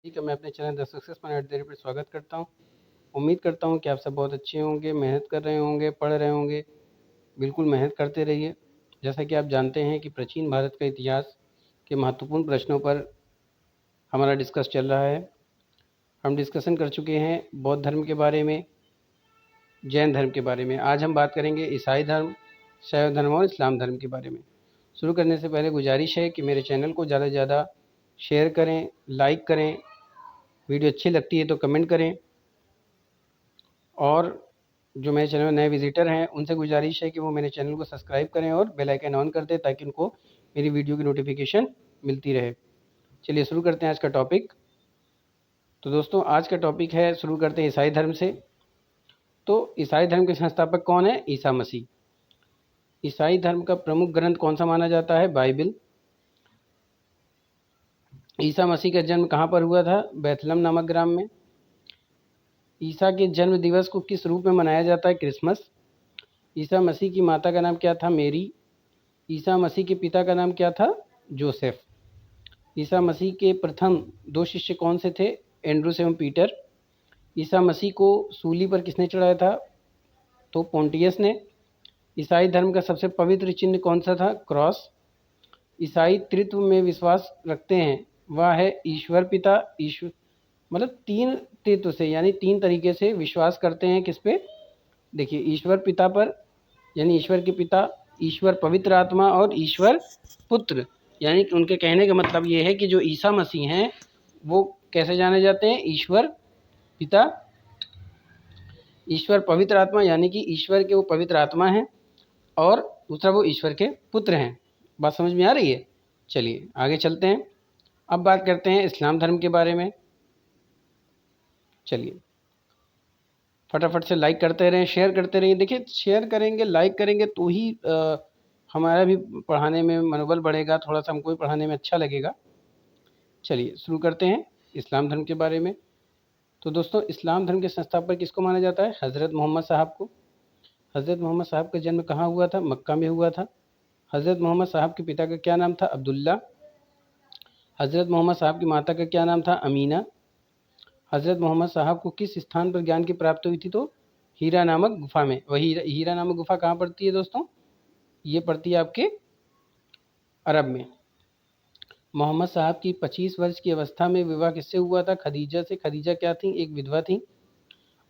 ठीक है, मैं अपने चैनल द सक्सेस माइंड पर स्वागत करता हूँ। उम्मीद करता हूँ कि आप सब बहुत अच्छे होंगे, मेहनत कर रहे होंगे, पढ़ रहे होंगे। बिल्कुल मेहनत करते रहिए। जैसा कि आप जानते हैं कि प्राचीन भारत का इतिहास के महत्वपूर्ण प्रश्नों पर हमारा डिस्कस चल रहा है। हम डिस्कशन कर चुके हैं बौद्ध धर्म के बारे में, जैन धर्म के बारे में। आज हम बात करेंगे ईसाई धर्म, शैव धर्म और इस्लाम धर्म के बारे में। शुरू करने से पहले गुजारिश है कि मेरे चैनल को ज़्यादा से ज़्यादा शेयर करें, लाइक करें, वीडियो अच्छी लगती है तो कमेंट करें। और जो मेरे चैनल में नए विजिटर हैं उनसे गुजारिश है कि वो मेरे चैनल को सब्सक्राइब करें और बेल आइकन ऑन कर दें ताकि उनको मेरी वीडियो की नोटिफिकेशन मिलती रहे। चलिए शुरू करते हैं आज का टॉपिक। तो दोस्तों आज का टॉपिक है, शुरू करते हैं ईसाई धर्म से। तो ईसाई धर्म के संस्थापक कौन है? ईसा मसीह। ईसाई धर्म का प्रमुख ग्रंथ कौन सा माना जाता है? बाइबल। ईसा मसीह का जन्म कहाँ पर हुआ था? बैथलहम नामक ग्राम में। ईसा के जन्म दिवस को किस रूप में मनाया जाता है? क्रिसमस। ईसा मसीह की माता का नाम क्या था? मेरी। ईसा मसीह के पिता का नाम क्या था? जोसेफ। ईसा मसीह के प्रथम दो शिष्य कौन से थे? एंड्रूस एवं पीटर। ईसा मसीह को सूली पर किसने चढ़ाया था? तो पोंटियस ने। ईसाई धर्म का सबसे पवित्र चिन्ह कौन सा था? क्रॉस। ईसाई त्रित्व में विश्वास रखते हैं, वह है ईश्वर पिता, ईश्वर मतलब तीन तत्व से, यानी तीन तरीके से विश्वास करते हैं। किस पे? देखिए, ईश्वर पिता पर यानी ईश्वर के पिता, ईश्वर पवित्र आत्मा और ईश्वर पुत्र। यानी कि उनके कहने का मतलब ये है कि जो ईसा मसीह हैं वो कैसे जाने जाते हैं? ईश्वर पिता, ईश्वर पवित्र आत्मा, यानी कि ईश्वर के वो पवित्र आत्मा हैं, और दूसरा वो ईश्वर के पुत्र हैं। बात समझ में आ रही है? चलिए आगे चलते हैं। अब बात करते हैं इस्लाम धर्म के बारे में। चलिए फटाफट से लाइक करते रहें, शेयर करते रहिए। देखिए, शेयर करेंगे, लाइक करेंगे तो ही हमारा भी पढ़ाने में मनोबल बढ़ेगा, थोड़ा सा हमको भी पढ़ाने में अच्छा लगेगा। चलिए शुरू करते हैं इस्लाम धर्म के बारे में। तो दोस्तों, इस्लाम धर्म के संस्थापक किसको माना जाता है? हज़रत मोहम्मद साहब को। हज़रत मोहम्मद साहब का जन्म कहाँ हुआ था? मक्का में हुआ था। हज़रत मोहम्मद साहब के पिता का क्या नाम था? अब्दुल्ला। हज़रत मोहम्मद साहब की माता का क्या नाम था? अमीना। हज़रत मोहम्मद साहब को किस स्थान पर ज्ञान की प्राप्ति हुई थी? तो हीरा नामक गुफा में। वही हीरा नामक गुफा कहाँ पड़ती है दोस्तों? ये पड़ती है आपके अरब में। मोहम्मद साहब की 25 वर्ष की अवस्था में विवाह किससे हुआ था? खदीजा से। खदीजा क्या थी? एक विधवा थी।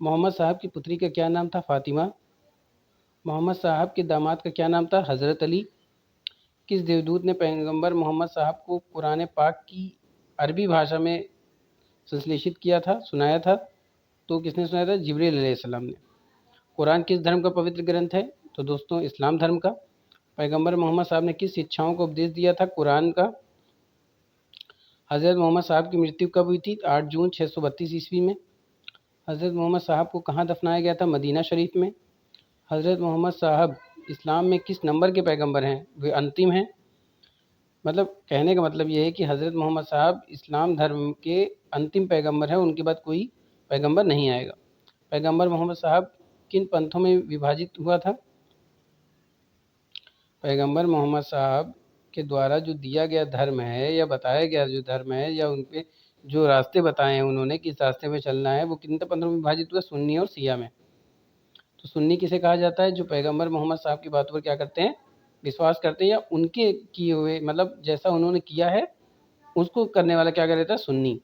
मोहम्मद साहब की पुत्री का क्या नाम था? फातिमा। मोहम्मद साहब के दामाद का क्या नाम था? हज़रत अली। किस देवदूत ने पैगंबर मोहम्मद साहब को कुरान पाक की अरबी भाषा में संश्लेषित किया था, सुनाया था? तो किसने सुनाया था? जिब्रील अलैहिस्सलाम ने। कुरान किस धर्म का पवित्र ग्रंथ है? तो दोस्तों इस्लाम धर्म का। पैगंबर मोहम्मद साहब ने किस शिक्षाओं को उपदेश दिया था? कुरान का। हज़रत मोहम्मद साहब की मृत्यु कब हुई थी? 8 जून 632 ईस्वी में। हज़रत मोहम्मद साहब को कहाँ दफनाया गया था? मदीना शरीफ में। हज़रत मोहम्मद साहब इस्लाम में किस नंबर के पैगंबर हैं? वे अंतिम हैं। मतलब कहने का मतलब ये है कि हज़रत मोहम्मद साहब इस्लाम धर्म के अंतिम पैगंबर हैं, उनके बाद कोई पैगंबर नहीं आएगा। पैगंबर मोहम्मद साहब किन पंथों में विभाजित हुआ था? पैगंबर मोहम्मद साहब के द्वारा जो दिया गया धर्म है, या बताया गया जो धर्म है, या उन पे जो रास्ते बताए हैं उन्होंने, किस रास्ते में चलना है, वो कितने पंथों में विभाजित हुआ? सुन्नी और शिया में। तो सुन्नी किसे कहा जाता है? जो पैगंबर मोहम्मद साहब की बातों पर क्या करते हैं? विश्वास करते हैं, या उनके किए हुए, मतलब जैसा उन्होंने किया है उसको करने वाला क्या कहता है? सुन्नी।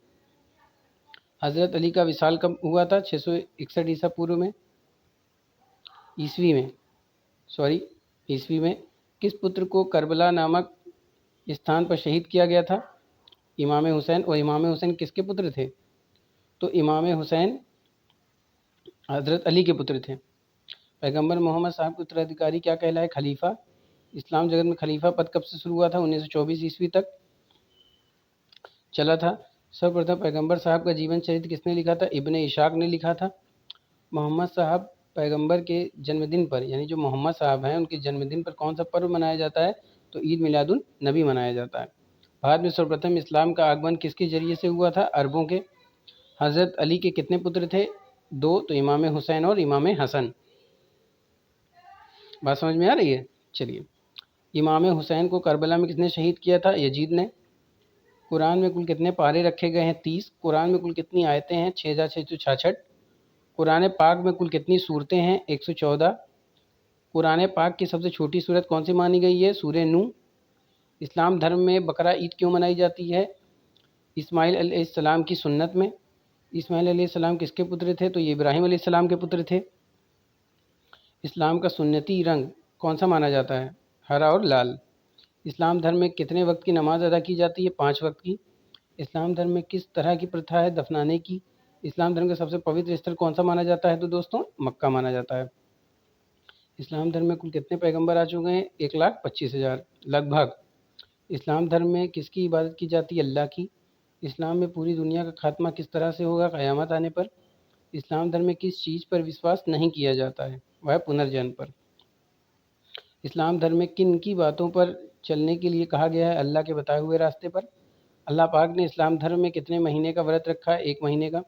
हज़रत अली का विसाल कब हुआ था? 661 ईसा पूर्व में, ईस्वी में, सॉरी ईस्वी में। किस पुत्र को करबला नामक स्थान पर शहीद किया गया था? इमाम हुसैन। और इमाम हुसैन किसके पुत्र थे? तो इमाम हुसैन हज़रत अली के पुत्र थे। पैगंबर मोहम्मद साहब के उत्तराधिकारी क्या कहलाए? खलीफा। इस्लाम जगत में खलीफा पद कब से शुरू हुआ था? 1924 ईस्वी तक चला था। सर्वप्रथम पैगंबर साहब का जीवन चरित्र किसने लिखा था? इब्ने इशाक ने लिखा था। मोहम्मद साहब पैगंबर के जन्मदिन पर, यानी जो मोहम्मद साहब हैं उनके जन्मदिन पर कौन सा पर्व मनाया जाता है? तो ईद मिलादुन नबी मनाया जाता है। भारत में सर्वप्रथम इस्लाम का आगमन किसके जरिए से हुआ था? अरबों के। हज़रत अली के कितने पुत्र थे? 2। तो इमाम हुसैन और इमाम हसन। बात समझ में आ रही है? चलिए, इमाम हुसैन को करबला में किसने शहीद किया था? यजीद ने। कुरान में कुल कितने पारे रखे गए हैं? 30। कुरान में कुल कितनी आयतें हैं? 6666। कुरान पाक में कुल कितनी सूरतें हैं? 114। कुरान पाक की सबसे छोटी सूरत कौन सी मानी गई है? सूरह नूह। इस्लाम धर्म में बकरा ईद क्यों मनाई जाती है? इस्माइल अलैहिस्सलाम की सुन्नत में। इस्माइल अलैहिस्सलाम किसके पुत्र थे? तो ये इब्राहिम अलैहिस्सलाम के पुत्र थे। इस्लाम का सुन्नती रंग कौन सा माना जाता है? हरा और लाल। इस्लाम धर्म में कितने वक्त की नमाज अदा की जाती है? 5 वक्त की। इस्लाम धर्म में किस तरह की प्रथा है दफनाने की? इस्लाम धर्म का सबसे पवित्र स्थल कौन सा माना जाता है? तो दोस्तों मक्का माना जाता है। इस्लाम धर्म में कुल कितने पैगंबर आ चुके हैं? 1,25,000 लगभग। इस्लाम धर्म में किसकी इबादत की जाती है? अल्लाह की। इस्लाम में पूरी दुनिया का खात्मा किस तरह से होगा? क़यामत आने पर। इस्लाम धर्म में किस चीज़ पर विश्वास नहीं किया जाता है? वह पुनर्जन्म पर। इस्लाम धर्म में किन की बातों पर चलने के लिए कहा गया है? अल्लाह के बताए हुए रास्ते पर। अल्लाह पाक ने इस्लाम धर्म में कितने महीने का व्रत रखा है? 1 महीने का।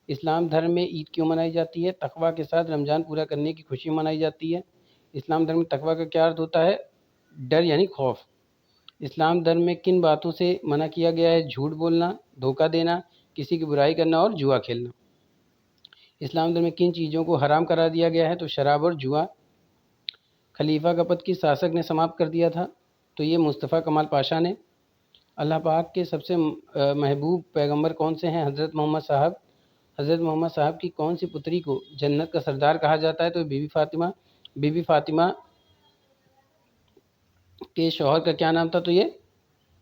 इस्लाम धर्म में ईद क्यों मनाई जाती है? तकवा के साथ रमज़ान पूरा करने की खुशी मनाई जाती है। इस्लाम धर्म में तकवा का क्या अर्थ होता है? डर यानी खौफ। इस्लाम धर्म में किन बातों से मना किया गया है? झूठ बोलना, धोखा देना, किसी की बुराई करना और जुआ खेलना। इस्लाम धर्म में किन चीज़ों को हराम करा दिया गया है? तो शराब और जुआ। खलीफा का पद किस शासक ने समाप्त कर दिया था? तो ये मुस्तफ़ा कमाल पाशा ने। अल्लाह पाक के सबसे महबूब पैगंबर कौन से हैं? हज़रत मोहम्मद साहब। हज़रत मोहम्मद साहब की कौन सी पुत्री को जन्नत का सरदार कहा जाता है? तो बीबी फ़ातिमा। बीबी फ़ातिमा के शौहर का क्या नाम था? तो ये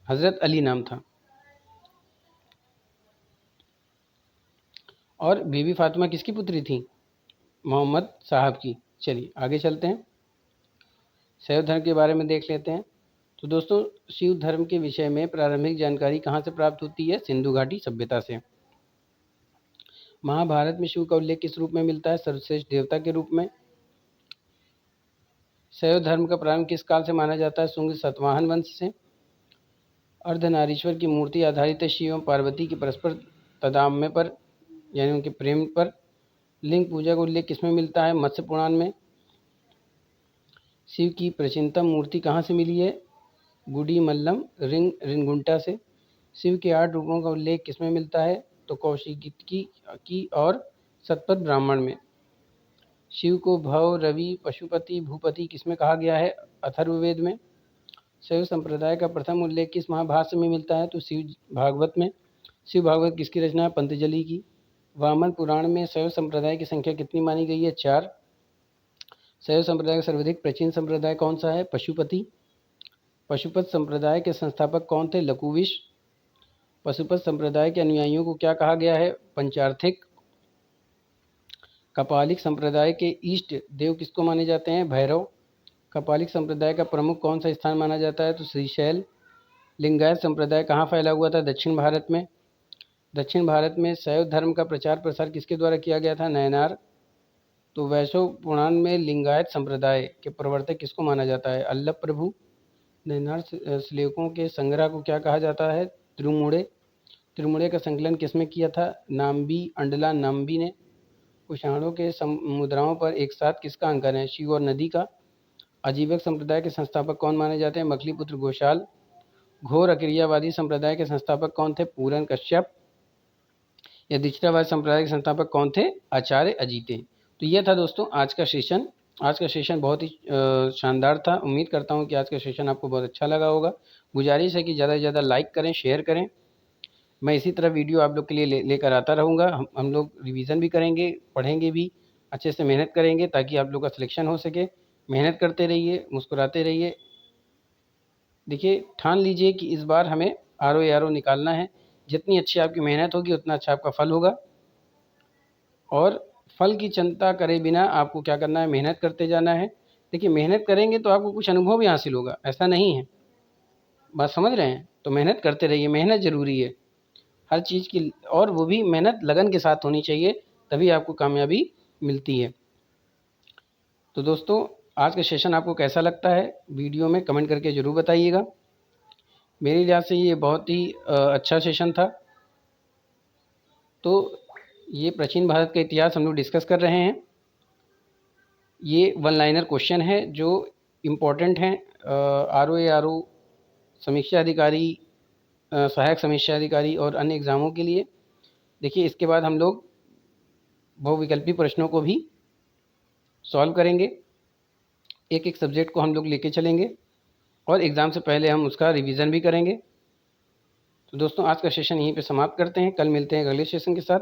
हज़रत अली नाम था। और बीबी फ़ातिमा किसकी पुत्री थी? मोहम्मद साहब की। चलिए आगे चलते हैं, शैव धर्म के बारे में देख लेते हैं। तो दोस्तों शिव धर्म के विषय में प्रारंभिक जानकारी कहाँ से प्राप्त होती है? सिंधु घाटी सभ्यता से। महाभारत में शिव का उल्लेख किस रूप में मिलता है? सर्वश्रेष्ठ देवता के रूप में। शैव धर्म का प्रारंभ किस काल से माना जाता है? शुंग सातवाहन वंश से। अर्धनारीश्वर की मूर्ति आधारित है शिव एवं पार्वती के परस्पर तदाम्य पर यानी उनके प्रेम पर। लिंग पूजा का उल्लेख किसमें मिलता है? मत्स्य पुराण में। शिव की प्राचीनतम मूर्ति कहाँ से मिली है? गुडी मल्लम रिंगुंटा से। शिव के 8 रूपों का उल्लेख किसमें मिलता है? तो कौशिकी की और सतपथ ब्राह्मण में। शिव को भव, रवि, पशुपति, भूपति किसमें कहा गया है? अथर्ववेद में। शैव संप्रदाय का प्रथम उल्लेख किस महाभाष्य में मिलता है? तो शिव भागवत में। शिव भागवत किसकी रचना है? पंतजलि की। वामन पुराण में शैव संप्रदाय की संख्या कितनी मानी गई है? 4। शैव संप्रदाय का सर्वाधिक प्राचीन संप्रदाय कौन सा है? पशुपति। पशुपत संप्रदाय के संस्थापक कौन थे? लकुविश। पशुपत संप्रदाय के अनुयायियों को क्या कहा गया है? पंचार्थिक। कपालिक संप्रदाय के इष्ट देव किसको माने जाते हैं? भैरव। कपालिक संप्रदाय का प्रमुख कौन सा स्थान माना जाता है? तो श्रीशैल। लिंगायत संप्रदाय कहाँ फैला हुआ था? दक्षिण भारत में। दक्षिण भारत में शैव धर्म का प्रचार प्रसार किसके द्वारा किया गया था? नयनार। तो वैष्णव पुराण में लिंगायत संप्रदाय के प्रवर्तक किसको माना जाता है? अल्लभ प्रभु। नयनार श्लोकों के संग्रह को क्या कहा जाता है? त्रिमुड़े। त्रिमुड़े का संकलन किसमें किया था? नाम्बी अंडला नाम्बी ने। कुषाणों के मुद्राओं पर एक साथ किसका अंकन है? शिव और नदी का। आजीवक संप्रदाय के संस्थापक कौन माने जाते हैं? मखलीपुत्र घोषाल। घोर अक्रियावादी संप्रदाय के संस्थापक कौन थे? पूरन कश्यप। यधिष्ठिरवादी संप्रदाय के संस्थापक कौन थे? आचार्य अजीते। तो यह था दोस्तों आज का सेशन। आज का सेशन बहुत ही शानदार था। उम्मीद करता हूँ कि आज का सेशन आपको बहुत अच्छा लगा होगा। गुजारिश है कि ज़्यादा से ज़्यादा लाइक करें, शेयर करें। मैं इसी तरह वीडियो आप लोग के लिए लेकर आता रहूँगा। हम लोग रिवीजन भी करेंगे, पढ़ेंगे भी, अच्छे से मेहनत करेंगे ताकि आप लोग का सिलेक्शन हो सके। मेहनत करते रहिए, मुस्कुराते रहिए। देखिए ठान लीजिए कि इस बार हमें RO निकालना है। जितनी अच्छी आपकी मेहनत होगी उतना अच्छा आपका फल होगा। और फल की चिंता करे बिना आपको क्या करना है? मेहनत करते जाना है। देखिए मेहनत करेंगे तो आपको कुछ अनुभव भी हासिल होगा, ऐसा नहीं है। बात समझ रहे हैं? तो मेहनत करते रहिए, मेहनत ज़रूरी है हर चीज़ की, और वो भी मेहनत लगन के साथ होनी चाहिए, तभी आपको कामयाबी मिलती है। तो दोस्तों आज का सेशन आपको कैसा लगता है वीडियो में कमेंट करके ज़रूर बताइएगा। मेरे लिहाज से ये बहुत ही अच्छा सेशन था। तो ये प्राचीन भारत का इतिहास हम लोग डिस्कस कर रहे हैं। ये 1 लाइनर क्वेश्चन है जो इम्पोर्टेंट हैं। RO समीक्षा अधिकारी सहायक समीक्षा अधिकारी और अन्य एग्ज़ामों के लिए। देखिए इसके बाद हम लोग बहुविकल्पी प्रश्नों को भी सॉल्व करेंगे, एक एक सब्जेक्ट को हम लोग लेके चलेंगे और एग्ज़ाम से पहले हम उसका रिवीजन भी करेंगे। तो दोस्तों आज का सेशन यहीं पे समाप्त करते हैं, कल मिलते हैं अगले सेशन के साथ।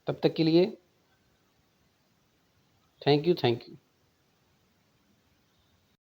तब तक के लिए थैंक यू।